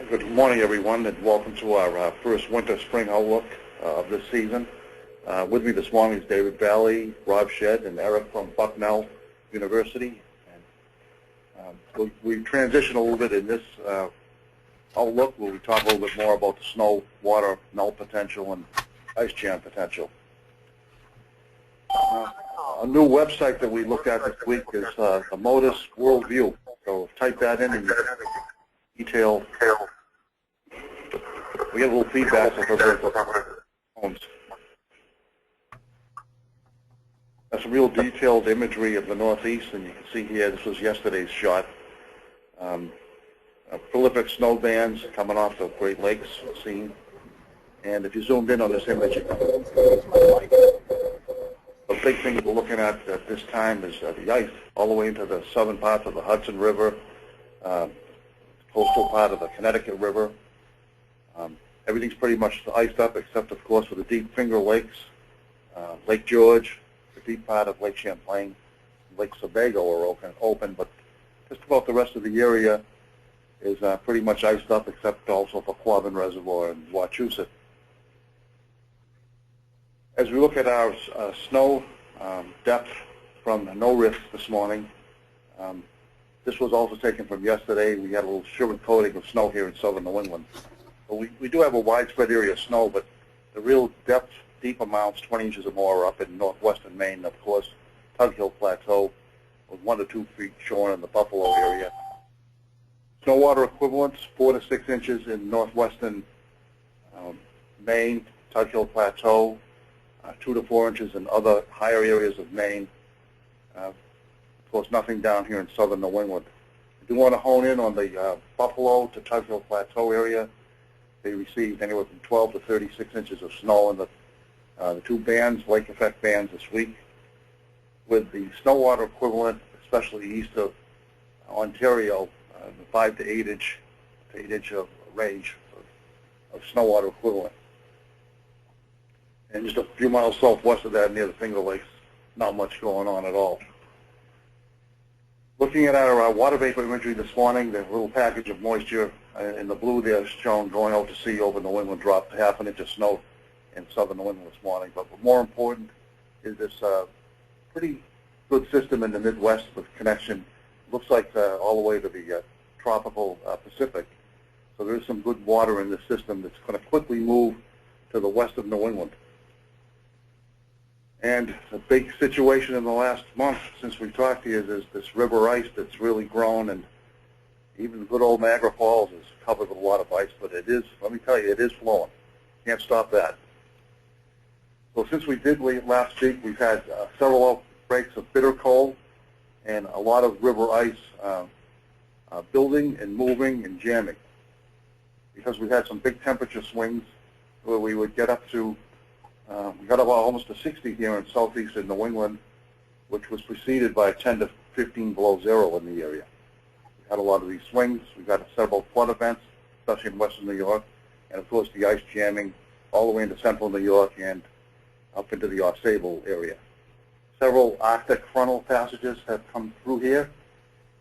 Good morning, everyone, and welcome to our first winter-spring outlook of this season. With me this morning is David Valley, Rob Shedd, and Eric from Bucknell University. And we transition a little bit in this outlook where we talk a little bit more about the snow, water, null potential, and ice jam potential. A new website that we looked at this week is the Modus Worldview. So type that in and detail. We get a little feedback from the phones. That's some real detailed imagery of the Northeast, and you can see here, this was yesterday's shot. Prolific snow bands coming off the Great Lakes seen. And if you zoomed in on this image, the big thing we're looking at this time is the ice all the way into the southern parts of the Hudson River, coastal part of the Connecticut River. Everything's pretty much iced up except, of course, for the deep Finger Lakes, Lake George, the deep part of Lake Champlain, Lake Sebago are open, but just about the rest of the area is pretty much iced up except also for Quabbin Reservoir and Wachusett. As we look at our snow depth from no risk this morning, this was also taken from yesterday. We had a little sugar coating of snow here in southern New England. So we do have a widespread area of snow, but the real depth, deep amounts, 20 inches or more, are up in northwestern Maine. Of course, Tug Hill Plateau with 1 to 2 feet shown in the Buffalo area. Snow water equivalents, 4 to 6 inches in northwestern Maine, Tug Hill Plateau, 2 to 4 inches in other higher areas of Maine. Of course, nothing down here in southern New England. I do want to hone in on the Buffalo to Tug Hill Plateau area. They received anywhere from 12 to 36 inches of snow in the two bands, lake effect bands this week. With the snow water equivalent, especially east of Ontario, the 5 to 8 inch of range of snow water equivalent. And just a few miles southwest of that, near the Finger Lakes, not much going on at all. Looking at our water vapor imagery this morning, the little package of moisture in the blue there is shown going out to sea over New England, dropped half an inch of snow in southern New England this morning. But more important is this pretty good system in the Midwest with connection. Looks like all the way to the tropical Pacific. So there's some good water in this system that's going to quickly move to the west of New England. And a big situation in the last month since we talked to you is this river ice that's really grown, and even good old Niagara Falls is covered with a lot of ice, but it is, let me tell you, it is flowing. Can't stop that. So since we did last week, we've had several outbreaks of bitter cold and a lot of river ice building and moving and jamming. Because we had some big temperature swings where we would get up to we got up almost to 60 here in southeastern New England, which was preceded by 10 to 15 below zero in the area. We had a lot of these swings. We got several flood events, especially in western New York, and of course the ice jamming all the way into central New York and up into the Sable area. Several Arctic frontal passages have come through here,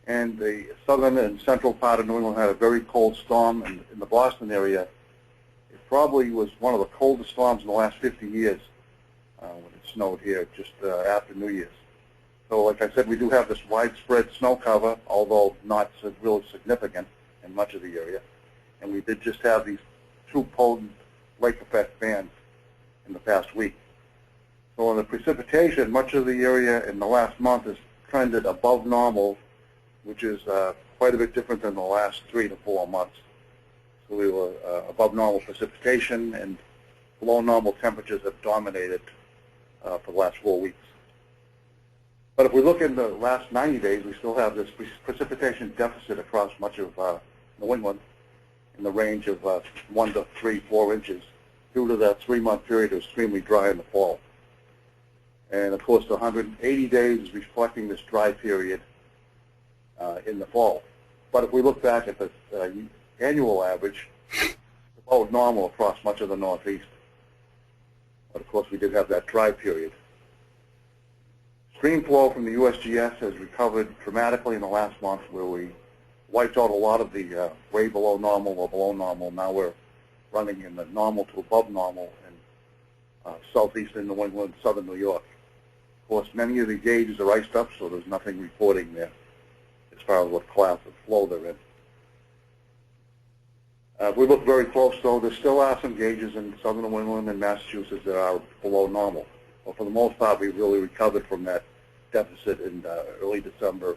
and the southern and central part of New England had a very cold storm, and in the Boston area, probably was one of the coldest storms in the last 50 years when it snowed here just after New Year's. So like I said, we do have this widespread snow cover, although not really significant in much of the area. And we did just have these two potent lake effect bands in the past week. So in the precipitation, much of the area in the last month has trended above normal, which is quite a bit different than the last 3 to 4 months. So we were above normal precipitation, and below normal temperatures have dominated for the last 4 weeks. But if we look in the last 90 days, we still have this precipitation deficit across much of New England in the range of 1 to 3, 4 inches due to that 3-month period of extremely dry in the fall. And of course, the 180 days is reflecting this dry period in the fall. But if we look back at the annual average, about normal across much of the Northeast. But of course, we did have that dry period. Stream flow from the USGS has recovered dramatically in the last month, where we wiped out a lot of the way below normal or below normal. Now we're running in the normal to above normal in southeastern New England, southern New York. Of course, many of the gauges are iced up, so there's nothing reporting there as far as what class of flow they're in. If we look very close, though, there still are some gauges in southern New England and Massachusetts that are below normal. But for the most part, we've really recovered from that deficit in early December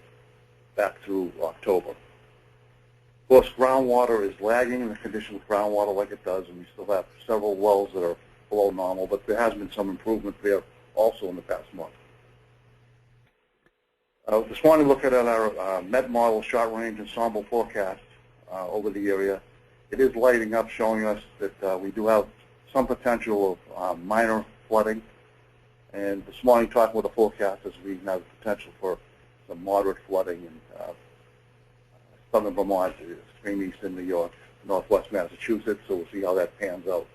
back through October. Of course, groundwater is lagging in the condition of groundwater like it does, and we still have several wells that are below normal, but there has been some improvement there also in the past month. This morning, looking at our MET model short range ensemble forecast over the area, it is lighting up, showing us that we do have some potential of minor flooding. And this morning, talking with the forecasters, we have potential for some moderate flooding in southern Vermont, extreme eastern New York, northwest Massachusetts, so we'll see how that pans out.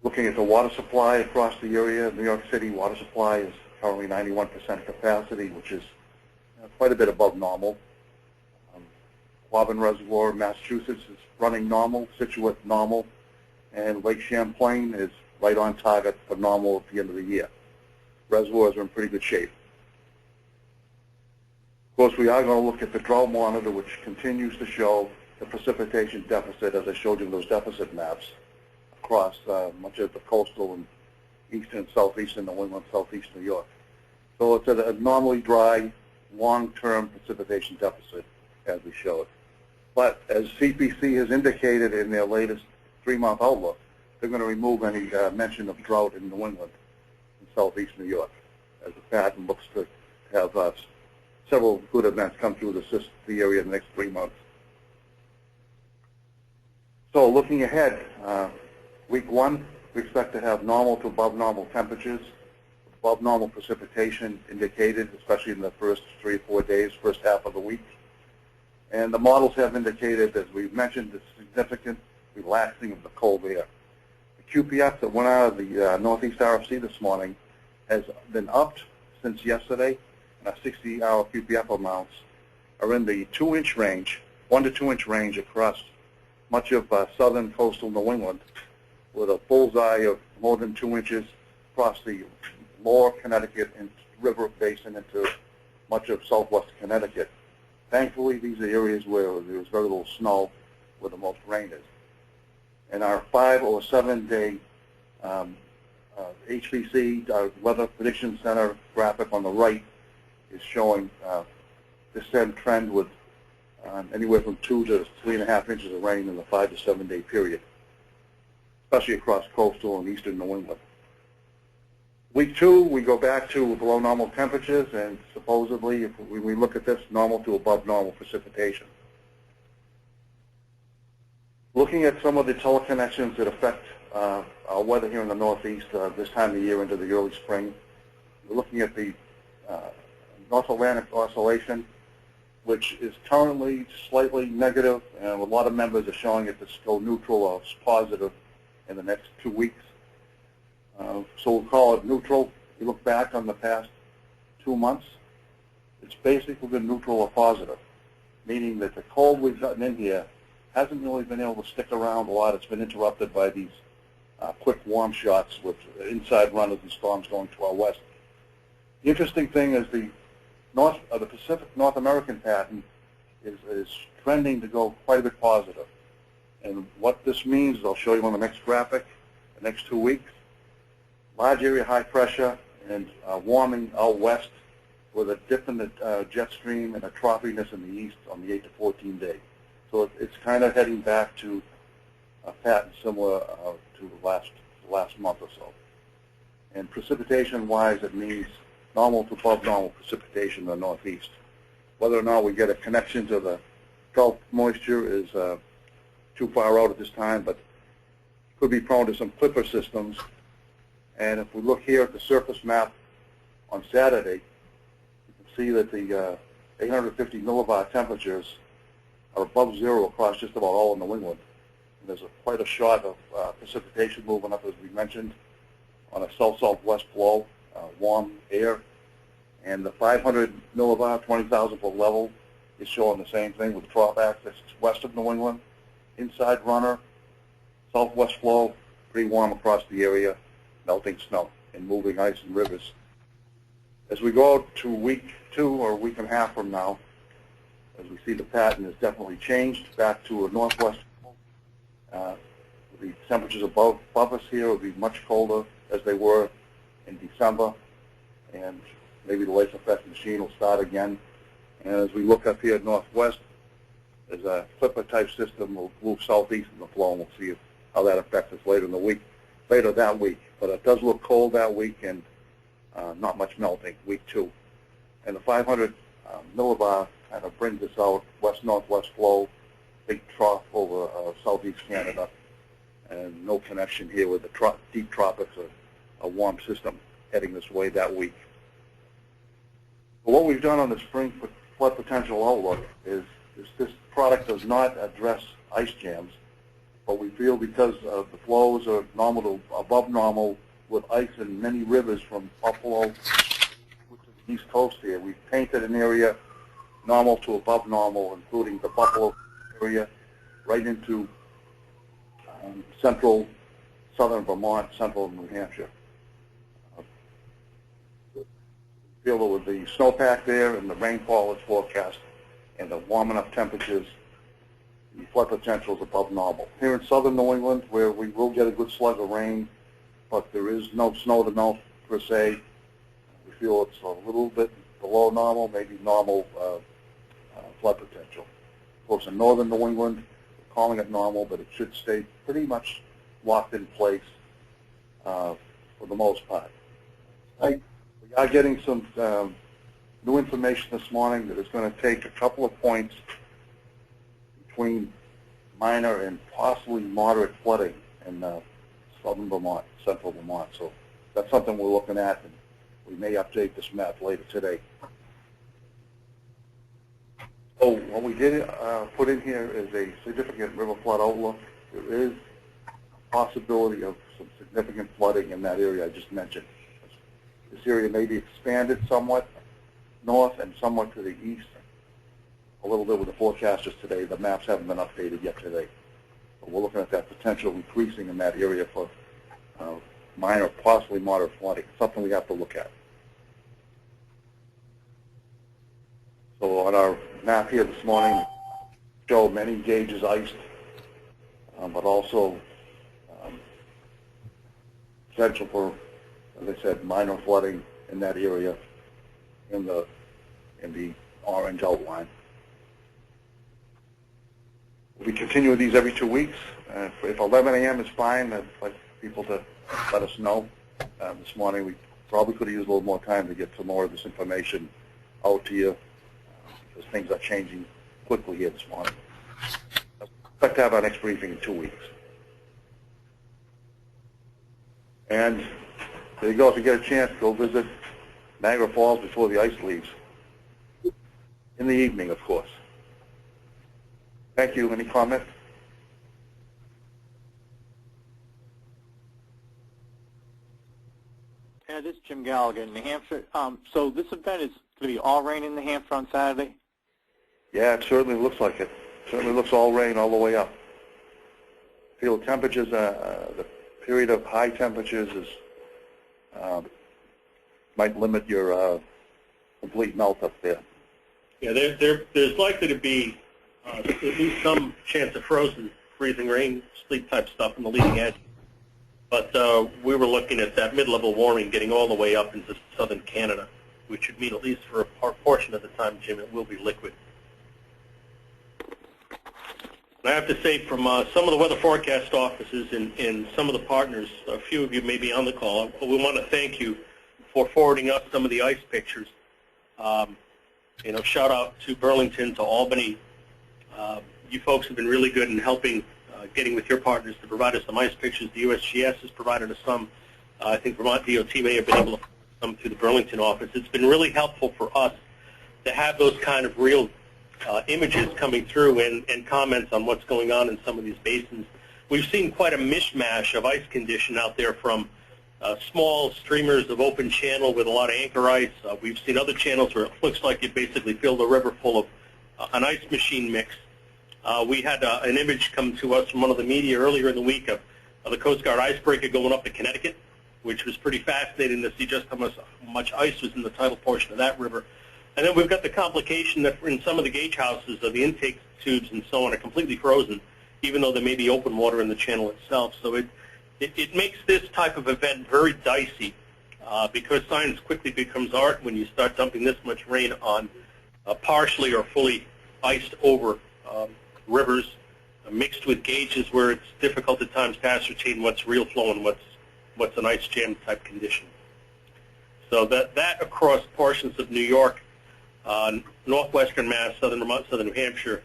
Looking at the water supply across the area, New York City water supply is currently 91% capacity, which is quite a bit above normal. Quabbin Reservoir in Massachusetts is running normal, Situate normal, and Lake Champlain is right on target for normal at the end of the year. Reservoirs are in pretty good shape. Of course, we are going to look at the drought monitor, which continues to show the precipitation deficit, as I showed you in those deficit maps, across much of the coastal and eastern, southeastern New England, southeast New York. So it's a normally dry, long-term precipitation deficit, as we showed. But as CPC has indicated in their latest 3-month outlook, they're going to remove any mention of drought in New England and southeast New York, as the pattern looks to have several good events come through the area in the next 3 months. So looking ahead, week 1, we expect to have normal to above normal temperatures, above normal precipitation indicated, especially in the first 3 or 4 days, first half of the week. And the models have indicated, as we've mentioned, the significant relaxing of the cold air. The QPF that went out of the Northeast RFC this morning has been upped since yesterday, and our 60-hour QPF amounts are in the 2-inch range, 1 to 2-inch range across much of southern coastal New England, with a bullseye of more than 2 inches across the lower Connecticut and river basin into much of southwest Connecticut. Thankfully, these are areas where there's very little snow, where the most rain is. And our 5 or 7 day HPC, our Weather Prediction Center graphic on the right, is showing the same trend with anywhere from 2 to 3.5 inches of rain in the 5 to 7 day period, especially across coastal and eastern New England. Week 2, we go back to below normal temperatures, and supposedly, if we look at this, normal to above normal precipitation. Looking at some of the teleconnections that affect our weather here in the Northeast this time of year into the early spring, we're looking at the North Atlantic oscillation, which is currently slightly negative, and a lot of members are showing it to still neutral or positive in the next 2 weeks. So we'll call it neutral. If you look back on the past 2 months, it's basically been neutral or positive, meaning that the cold we've gotten in here hasn't really been able to stick around a lot. It's been interrupted by these quick warm shots with inside runners and storms going to our west. The interesting thing is the Pacific North American pattern is trending to go quite a bit positive. And what this means, I'll show you on the next graphic, the next 2 weeks. Large area high pressure and warming out west with a dip in the jet stream and a troughiness in the east on the 8 to 14 day. So it's kind of heading back to a pattern similar to the last month or so. And precipitation-wise, it means normal to above normal precipitation in the Northeast. Whether or not we get a connection to the Gulf moisture is too far out at this time, but could be prone to some clipper systems. And if we look here at the surface map on Saturday, you can see that the 850 millibar temperatures are above zero across just about all of New England. And there's quite a shot of precipitation moving up, as we mentioned, on a south-southwest flow, warm air. And the 500 millibar, 20,000 foot level is showing the same thing with trough access. It's west of New England, inside runner, southwest flow, pretty warm across the area, melting snow and moving ice and rivers. As we go to week 2 or a week and a half from now, as we see the pattern has definitely changed back to a northwest. The temperatures above us here will be much colder as they were in December, and maybe the lace effect machine will start again. And as we look up here northwest, there's a clipper type system will move southeast in the flow, and we'll see how that affects us later that week. But it does look cold that week, and not much melting week 2. And the 500 millibar kind of brings us out west-northwest flow, big trough over southeast Canada, and no connection here with the deep tropics, a warm system heading this way that week. But what we've done on the spring flood potential outlook is this product does not address ice jams, but we feel because of the flows are normal to above normal with ice in many rivers from Buffalo, which is the east coast here, we've painted an area normal to above normal, including the Buffalo area, right into central, southern Vermont, central New Hampshire. Feel that with the snowpack there and the rainfall is forecast and the warm enough temperatures, the flood potential is above normal. Here in southern New England, where we will get a good slug of rain, but there is no snow to melt per se, we feel it's a little bit below normal, maybe normal flood potential. Of course, in northern New England, we're calling it normal, but it should stay pretty much locked in place for the most part. We are getting some new information this morning that is going to take a couple of points between minor and possibly moderate flooding in southern Vermont, central Vermont. So that's something we're looking at, and we may update this map later today. So what we did put in here is a significant river flood outlook. There is a possibility of some significant flooding in that area I just mentioned. This area may be expanded somewhat north and somewhat to the east. A little bit with the forecasters today. The maps haven't been updated yet today. But we're looking at that potential increasing in that area for minor, possibly moderate flooding, something we have to look at. So on our map here this morning, show many gauges iced, but also potential for, as I said, minor flooding in that area in the orange outline. We continue with these every 2 weeks. If 11 a.m. is fine, I'd like people to let us know. This morning we probably could have used a little more time to get some more of this information out to you, because things are changing quickly here this morning. I expect to have our next briefing in 2 weeks. And there you go. If you get a chance, go visit Niagara Falls before the ice leaves. In the evening, of course. Thank you. Any comments? Yeah, this is Jim Gallagher in New Hampshire. So this event is going to be all rain in New Hampshire on Saturday? Yeah, it certainly looks like it. Certainly looks all rain all the way up. Feel temperatures, the period of high temperatures is might limit your complete melt up there. Yeah, there's likely to be at least some chance of freezing rain, sleet type stuff in the leading edge. But we were looking at that mid-level warming getting all the way up into southern Canada, which would mean at least for a portion of the time, Jim, it will be liquid. And I have to say, from some of the weather forecast offices and some of the partners, a few of you may be on the call, we want to thank you for forwarding us some of the ice pictures. You know, shout out to Burlington, to Albany. You folks have been really good in helping getting with your partners to provide us some ice pictures. The USGS has provided us some. I think Vermont DOT may have been able to come through the Burlington office. It's been really helpful for us to have those kind of real images coming through and comments on what's going on in some of these basins. We've seen quite a mishmash of ice condition out there, from small streamers of open channel with a lot of anchor ice. We've seen other channels where it looks like you basically fill the river full of an ice machine mix. We had an image come to us from one of the media earlier in the week of the Coast Guard icebreaker going up to Connecticut, which was pretty fascinating to see just how much ice was in the tidal portion of that river. And then we've got the complication that in some of the gauge houses of the intake tubes and so on are completely frozen, even though there may be open water in the channel itself. So it makes this type of event very dicey because science quickly becomes art when you start dumping this much rain on partially or fully iced over rivers mixed with gauges where it's difficult at times to ascertain what's real flow and what's an ice jam type condition. So that across portions of New York, northwestern Mass, southern Vermont, southern New Hampshire,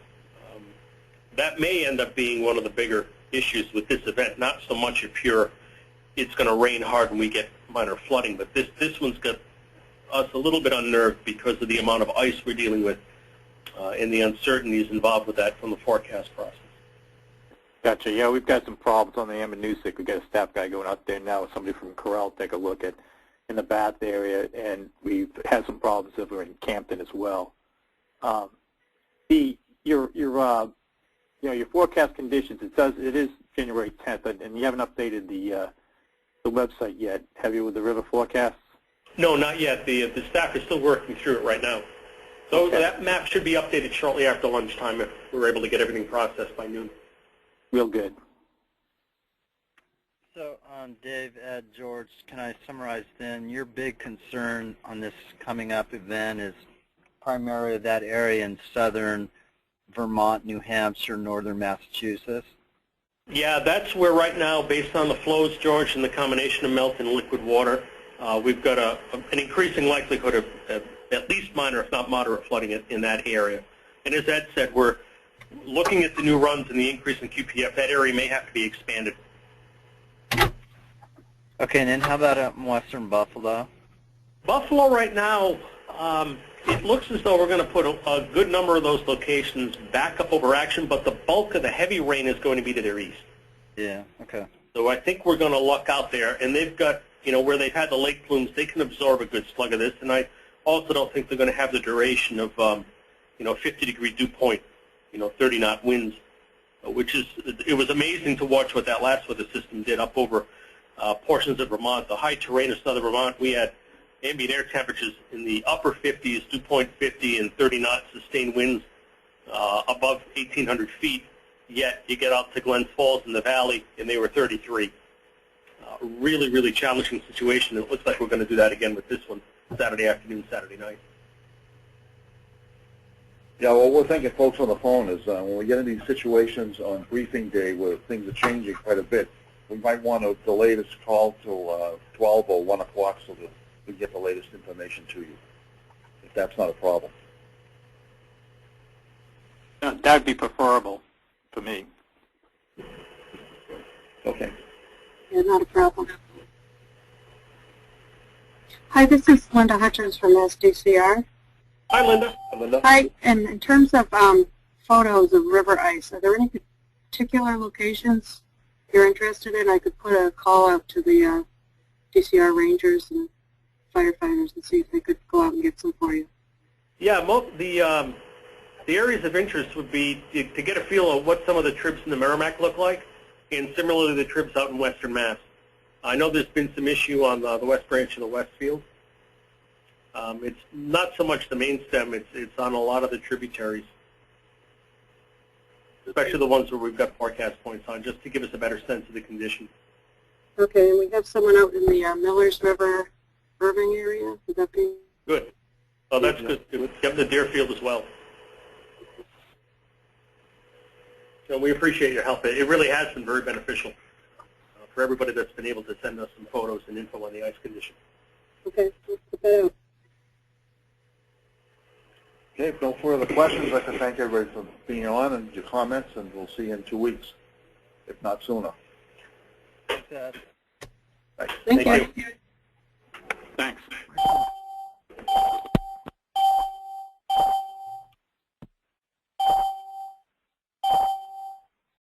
that may end up being one of the bigger issues with this event. Not so much if it's going to rain hard and we get minor flooding, but this one's got us a little bit unnerved because of the amount of ice we're dealing with and the uncertainties involved with that from the forecast process. Gotcha. Yeah, we've got some problems on the Ammonoosuc. We've got a staff guy going out there now with somebody from Corral to take a look at in the Bath area, and we've had some problems over in Campton as well. Your forecast conditions, it is January 10th, and you haven't updated the website yet, have you, with the river forecasts? No, not yet. The staff is still working through it right now. So okay. That map should be updated shortly after lunchtime if we're able to get everything processed by noon. Real good. So, Dave, Ed, George, can I summarize then? Your big concern on this coming up event is primarily that area in southern Vermont, New Hampshire, northern Massachusetts? Yeah, that's where right now, based on the flows, George, and the combination of melt and liquid water, we've got an increasing likelihood of at least minor, if not moderate, flooding in that area. And as Ed said, we're looking at the new runs and the increase in QPF. That area may have to be expanded. Okay, and then how about up in western Buffalo? Buffalo right now, it looks as though we're going to put a good number of those locations back up over action, but the bulk of the heavy rain is going to be to their east. Yeah, okay. So I think we're going to luck out there, and they've got, where they've had the lake plumes, they can absorb a good slug of this, and I also don't think they're going to have the duration of, 50-degree dew point, 30-knot winds, it was amazing to watch what that last weather system did up over portions of Vermont. The high terrain of southern Vermont, we had ambient air temperatures in the upper 50s, dew point 50, and 30-knot sustained winds above 1,800 feet. Yet you get out to Glens Falls in the valley, and they were 33. Really, really challenging situation. It looks like we're going to do that again with this one, Saturday afternoon, Saturday night. Yeah, what we're thinking, folks on the phone, is when we get in these situations on briefing day where things are changing quite a bit, we might want to delay this call till 12 or 1 o'clock so that we get the latest information to you, if that's not a problem. That would be preferable for me. Okay. Yeah, not a problem. Hi, this is Linda Hutchins from SDCR. Hi, Linda. Hi, and in terms of photos of river ice, are there any particular locations you're interested in? I could put a call out to the DCR rangers and firefighters and see if they could go out and get some for you. Yeah, the areas of interest would be to get a feel of what some of the trips in the Merrimack look like, and similarly the trips out in western Mass. I know there's been some issue on the west branch of the Westfield. It's not so much the main stem, it's on a lot of the tributaries, especially the ones where we've got forecast points on, just to give us a better sense of the condition. Okay, and we have someone out in the Millers River, Irving area. Would that be? Good. Oh, that's good. Yep, the Deerfield as well. So we appreciate your help. It really has been very beneficial for everybody that's been able to send us some photos and info on the ice condition. Okay, let's put that out. Okay, if no further questions, I'd like to thank everybody for being on and your comments, and we'll see you in 2 weeks, if not sooner. Thanks, Ed. Thanks. Thank you. Thanks.